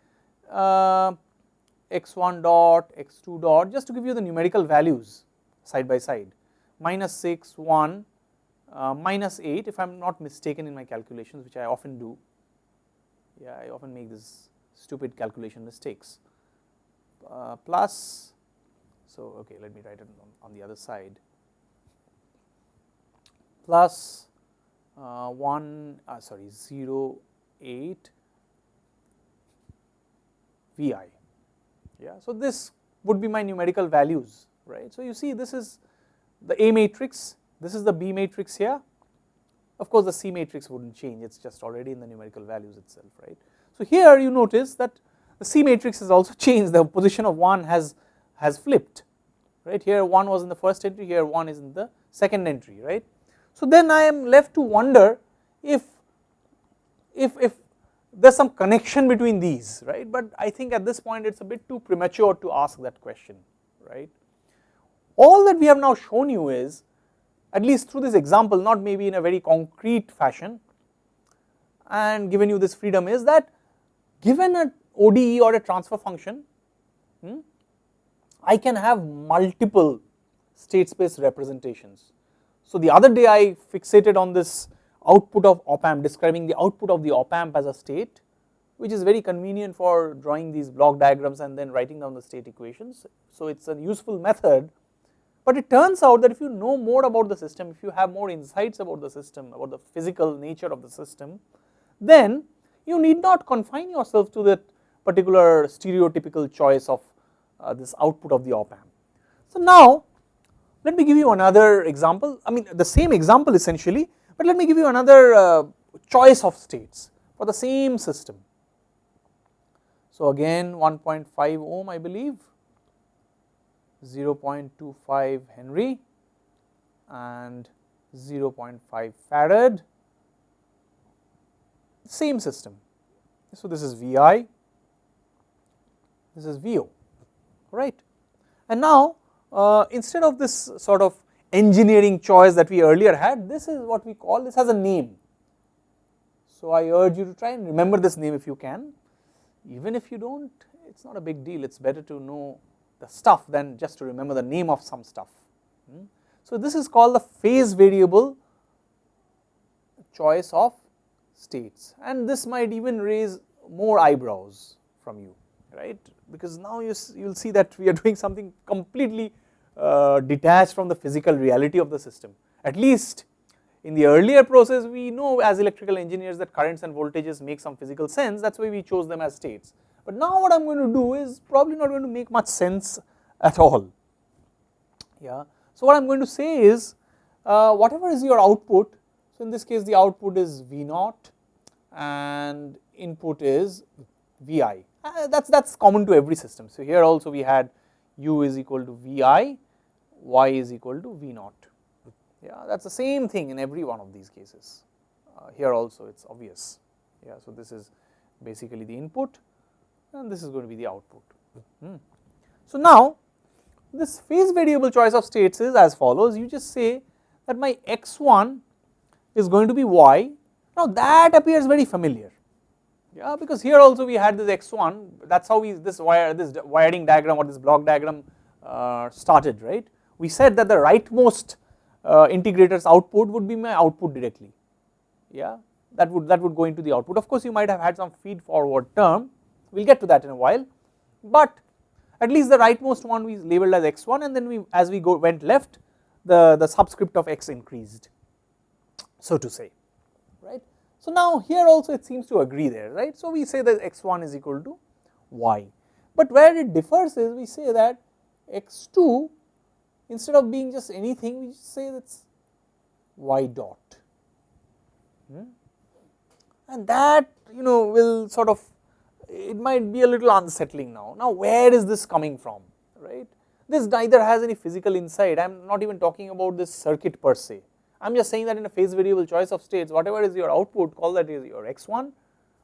x1 dot, x2 dot, just to give you the numerical values side by side, minus 6, 1, minus 8 if I am not mistaken in my calculations, which I often do, yeah, I often make these stupid calculation mistakes, plus, so okay, let me write it on the other side, plus 0, 8 Vi, yeah. So this would be my numerical values, right. So you see this is the A matrix, this is the B matrix here, of course the C matrix wouldn't change, it is just already in the numerical values itself, right. So here you notice that the C matrix has also changed, the position of 1 has flipped, right. Here 1 was in the first entry, here 1 is in the second entry, right. So then I am left to wonder if there is some connection between these, right, but I think at this point it is a bit too premature to ask that question, right. All that we have now shown you is, at least through this example, not maybe in a very concrete fashion, and given you this freedom, is that given an ODE or a transfer function, I can have multiple state space representations. So the other day I fixated on this output of op amp, describing the output of the op amp as a state, which is very convenient for drawing these block diagrams and then writing down the state equations. So it is a useful method, but it turns out that if you know more about the system, if you have more insights about the system, about the physical nature of the system, then you need not confine yourself to that particular stereotypical choice of this output of the op amp. So now let me give you another example, I mean the same example essentially, but let me give you another choice of states for the same system. So again 1.5 ohm I believe, 0.25 Henry and 0.5 farad, same system. So this is Vi, this is Vo, right. And now instead of this sort of engineering choice that we earlier had, this is what we call, this has a name. So I urge you to try and remember this name if you can, even if you don't, it is not a big deal, it is better to know the stuff than just to remember the name of some stuff. So this is called the phase variable choice of states, and this might even raise more eyebrows from you, right, because now you will see that we are doing something completely detached from the physical reality of the system. At least in the earlier process we know as electrical engineers that currents and voltages make some physical sense, that is why we chose them as states. But now what I am going to do is probably not going to make much sense at all, yeah. So what I am going to say is whatever is your output, so in this case the output is V0 and input is Vi, that is common to every system. So here also we had U is equal to Vi, Y is equal to V0, yeah, that is the same thing in every one of these cases. Here also it is obvious, yeah. So this is basically the input and this is going to be the output. So now this phase variable choice of states is as follows, you just say that my x1 is going to be Y, now that appears very familiar, yeah, because here also we had this x1, that is how this wiring diagram or this block diagram started, right. We said that the rightmost integrator's output would be my output directly, yeah, that would go into the output. Of course you might have had some feed forward term, we will get to that in a while, but at least the rightmost one we labeled as x1, and then we, as we went left, the subscript of x increased, so to say, right. So now here also it seems to agree there, right. So we say that x1 is equal to y, but where it differs is we say that x2, instead of being just anything, we just say that's y dot, and that will sort of, it might be a little unsettling now. Now where is this coming from, right? This neither has any physical insight. I am not even talking about this circuit per se. I am just saying that in a phase variable choice of states, whatever is your output, call that is your x1,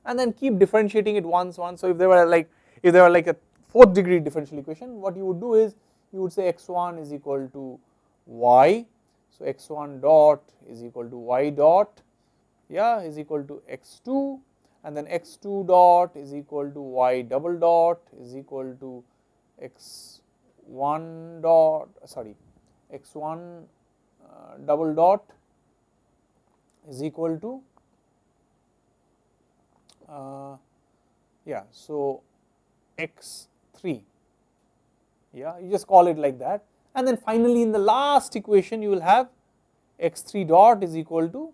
and then keep differentiating it once. So if there were like a 4th degree differential equation, what you would do is you would say x1 is equal to y, so x1 dot is equal to y dot, yeah, is equal to x2, and then x2 dot is equal to y double dot is equal to x1 dot, x1 double dot is equal to yeah, so x3, yeah, you just call it like that, and then finally in the last equation you will have x3 dot is equal to,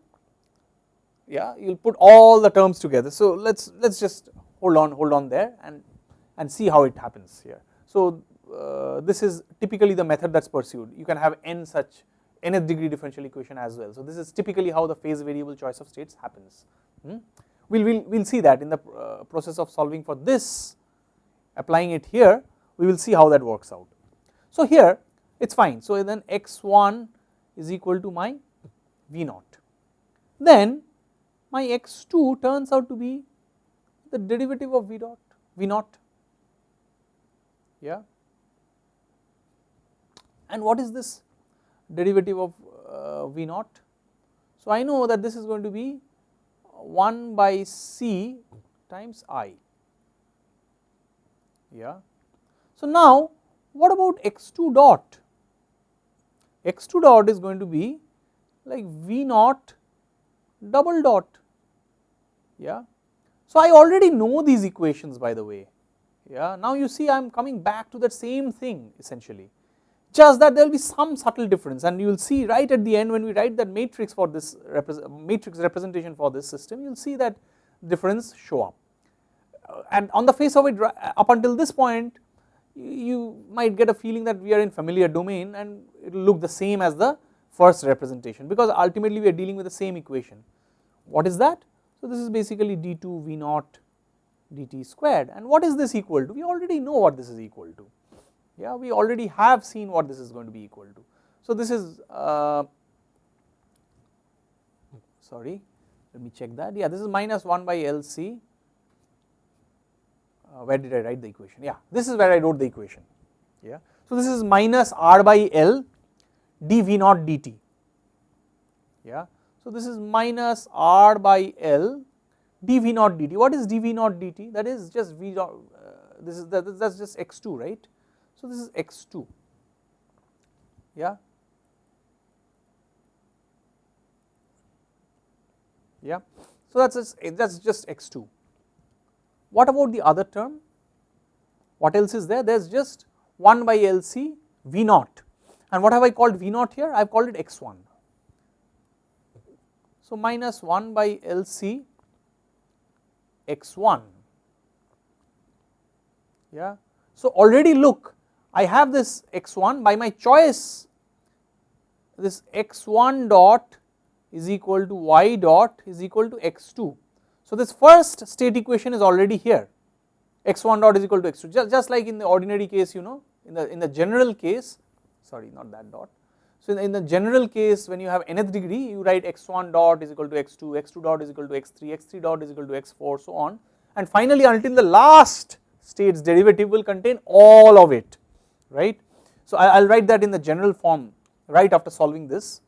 yeah, you will put all the terms together. So let's just hold on there and see how it happens here. So this is typically the method that's pursued. You can have nth degree differential equation as well. So this is typically how the phase variable choice of states happens. We'll see that in the process of solving for this, applying it here, we will see how that works out. So here it's fine. So then x1 is equal to my v0. Then my x2 turns out to be the derivative of v0, yeah. And what is this derivative of v0? So I know that this is going to be 1 by c times I, yeah. So now what about x2 dot? X2 dot is going to be like v0 double dot, yeah. So I already know these equations, by the way, yeah. Now you see I am coming back to that same thing essentially, just that there will be some subtle difference, and you will see right at the end when we write that matrix for this matrix representation for this system, you will see that difference show up, and on the face of it up until this point you might get a feeling that we are in familiar domain and it will look the same as the first representation, because ultimately we are dealing with the same equation. What is that? So this is basically d2 v0 dt squared, and what is this equal to? We already know what this is equal to, yeah, we already have seen what this is going to be equal to. So this is sorry, let me check that, yeah, this is minus 1 by LC, where did I write the equation? Yeah, this is where I wrote the equation, yeah. So this is minus r by L dv0 dt, yeah. So this is minus r by L dv0 dt. What is dv0 dt? That is just v dot, that's just x2, right. So this is x2, yeah, yeah. So that's just x2. What about the other term? What else is there? There's just 1 by LC v0, and what have I called v0 here? I have called it x1. So minus 1 by LC x1, yeah. So already look, I have this x1 by my choice, this x1 dot is equal to y dot is equal to x2. So this first state equation is already here, x1 dot is equal to x2, just like in the ordinary case, in the general case, sorry, not that dot. So in the general case, when you have nth degree, you write x1 dot is equal to x2, x2 dot is equal to x3, x3 dot is equal to x4, so on, and finally until the last state's derivative will contain all of it, right. So I will write that in the general form right after solving this.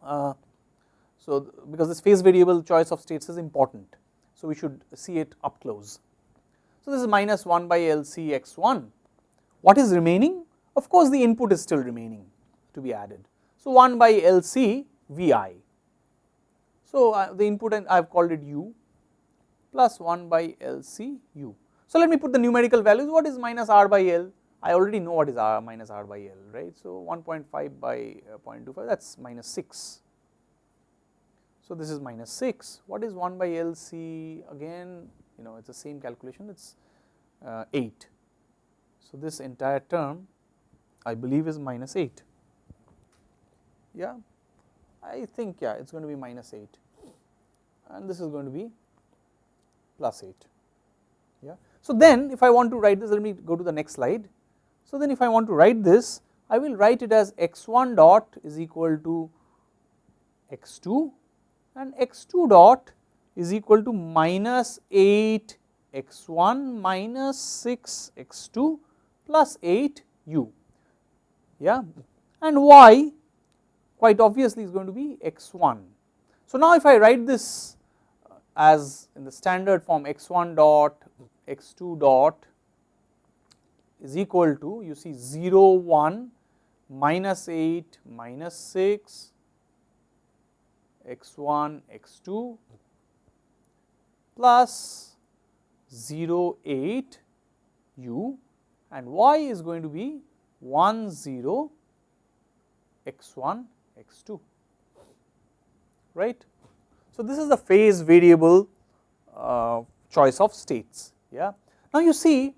So because this phase variable choice of states is important, so we should see it up close. So this is minus 1 by LC x1. What is remaining? Of course the input is still remaining to be added. So 1 by LC Vi. So the input, and I have called it U, plus 1 by LC U. So let me put the numerical values. What is minus R by L? I already know what is R minus R by L, right? So 1.5 by 0.25, that is minus 6. So this is minus 6. What is 1 by LC? Again, it is the same calculation, it is 8. So this entire term I believe is minus 8. Yeah, I think, yeah, it is going to be minus 8, and this is going to be plus 8. Yeah. So then if I want to write this, let me go to the next slide. So then if I want to write this, I will write it as x1 dot is equal to x2, and x2 dot is equal to minus 8 x1 minus 6 x2 plus 8 u. Yeah, and y quite obviously is going to be x1. So now if I write this as in the standard form, x1 dot x2 dot is equal to, you see, 0 1 minus 8 minus 6 x1 x2 plus 0 8 u, and y is going to be 1 0 x1 x2, right. So this is the phase variable choice of states. Yeah. Now you see,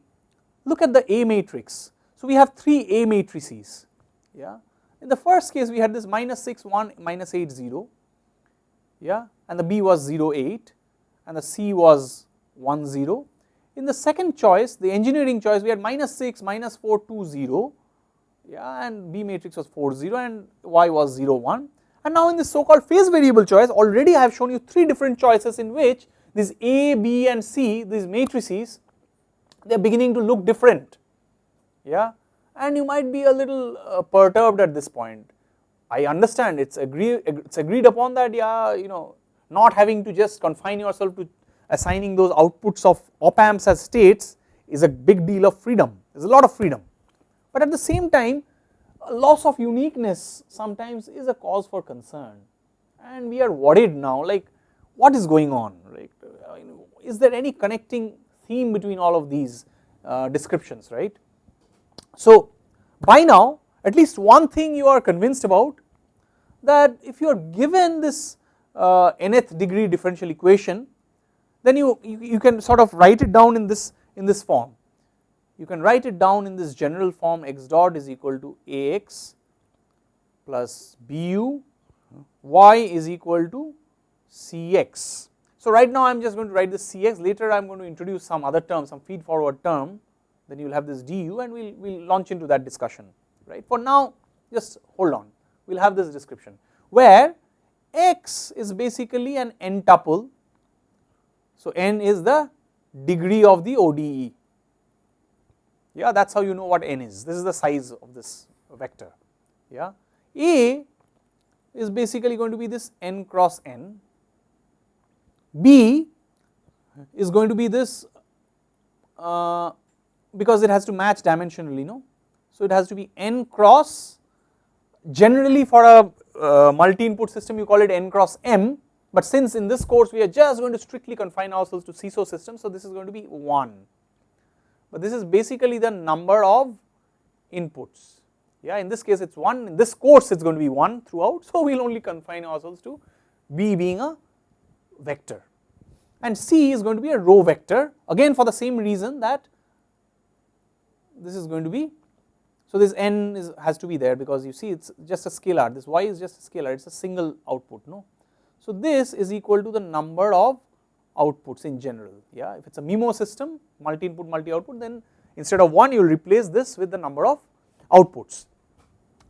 look at the A matrix. So we have 3 A matrices. Yeah. In the first case we had this minus 6 1 minus 8 0, yeah, and the B was 0 8 and the C was 1 0. In the second choice, the engineering choice, we had minus 6 minus 4 2 0, yeah, and B matrix was 4 0 and Y was 0 1. And now in this so called phase variable choice, already I have shown you 3 different choices in which these A, B and C, these matrices, they are beginning to look different. Yeah, and you might be a little perturbed at this point. I understand it's agreed upon that, yeah, not having to just confine yourself to assigning those outputs of op amps as states is a big deal of freedom. There's a lot of freedom, but at the same time, a loss of uniqueness sometimes is a cause for concern, and we are worried now, like, what is going on, right? Is there any connecting theme between all of these descriptions, right? So by now at least one thing you are convinced about, that if you are given this nth degree differential equation, then you can sort of write it down in this form. You can write it down in this general form, x dot is equal to ax plus bu, y is equal to cx. So right now I am just going to write this cx, later I am going to introduce some other term, some feed forward term, then you will have this du and we will launch into that discussion, right. For now just hold on, we will have this description where x is basically an n tuple. So n is the degree of the ODE, yeah, that is how you know what n is, this is the size of this vector, yeah. A is basically going to be this n cross n, B is going to be this because it has to match dimensionally, no, so it has to be n cross, generally for a multi-input system you call it n cross m, but since in this course we are just going to strictly confine ourselves to CISO systems, so this is going to be 1, but this is basically the number of inputs, yeah, in this case it is 1, in this course it is going to be 1 throughout, so we will only confine ourselves to B being a vector, and C is going to be a row vector, again for the same reason that this is going to be, so this n has to be there because you see it is just a scalar, this y is just a scalar, it is a single output, no. So this is equal to the number of outputs in general, yeah, if it is a MIMO system, multi input multi output, then instead of 1 you will replace this with the number of outputs.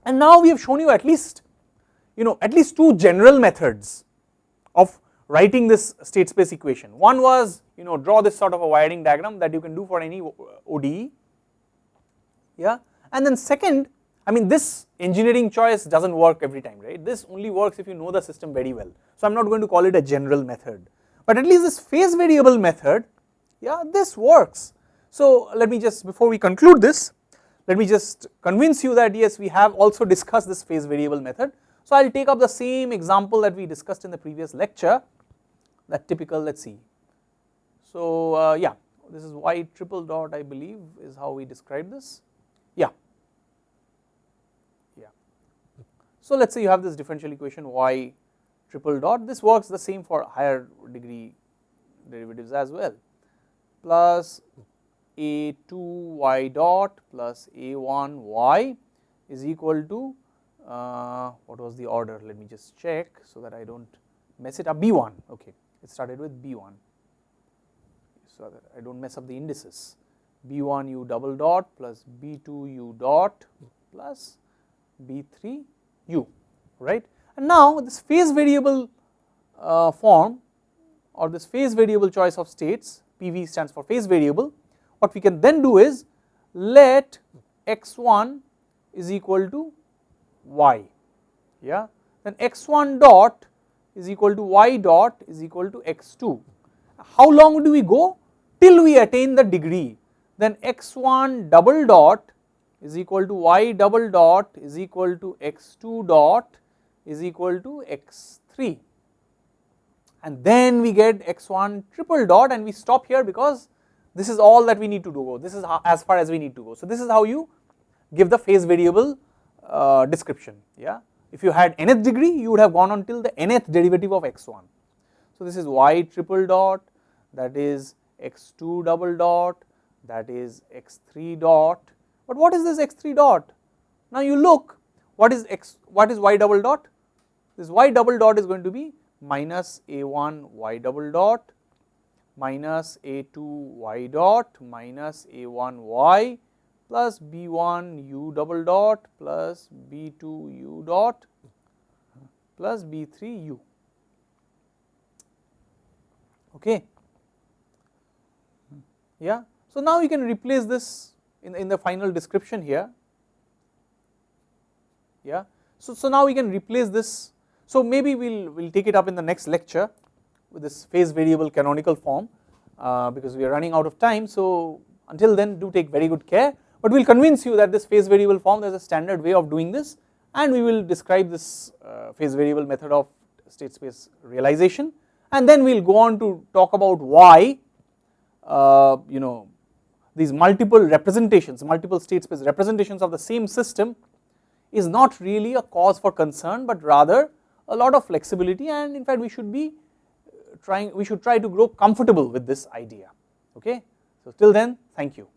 And now we have shown you at least, at least 2 general methods of writing this state space equation. One was, draw this sort of a wiring diagram that you can do for any ODE, yeah, and then second, I mean this engineering choice does not work every time, right, this only works if you know the system very well, so I am not going to call it a general method, but at least this phase variable method, yeah, this works. So let me just, before we conclude this, let me just convince you that yes, we have also discussed this phase variable method. So I will take up the same example that we discussed in the previous lecture, that typical, let us see. So yeah, this is y triple dot, I believe is how we describe this, yeah. So let us say you have this differential equation y triple dot, this works the same for higher degree derivatives as well, plus a2y dot plus a1y is equal to what was the order, let me just check so that I do not mess it up, b1, okay, it started with b1 so that I do not mess up the indices, b1 u double dot plus b2 u dot plus b3 u, right. And now this phase variable form, or this phase variable choice of states, PV stands for phase variable, what we can then do is let x1 is equal to y, yeah, then x1 dot is equal to y dot is equal to x2. How long do we go? Till we attain the degree, then x1 double dot is equal to y double dot is equal to x2 dot is equal to x3, and then we get x1 triple dot, and we stop here because this is all that we need to do, this is as far as we need to go. So this is how you give the phase variable description, yeah. If you had nth degree, you would have gone on till the nth derivative of x1. So this is y triple dot, that is x2 double dot, that is x3 dot. But what is this x3 dot? Now you look, what is y double dot? This y double dot is going to be minus a1 y double dot minus a2 y dot minus a1 y plus b1 u double dot plus b2 u dot plus b3 u, okay, yeah. So now you can replace this in the final description here, yeah. So now we can replace this, so maybe we'll take it up in the next lecture with this phase variable canonical form because we are running out of time. So until then, do take very good care, but we will convince you that this phase variable form, there is a standard way of doing this, and we will describe this phase variable method of state space realization, and then we will go on to talk about why you know, these multiple representations, multiple state space representations of the same system is not really a cause for concern, but rather a lot of flexibility, and in fact we should try to grow comfortable with this idea, okay. So till then, thank you.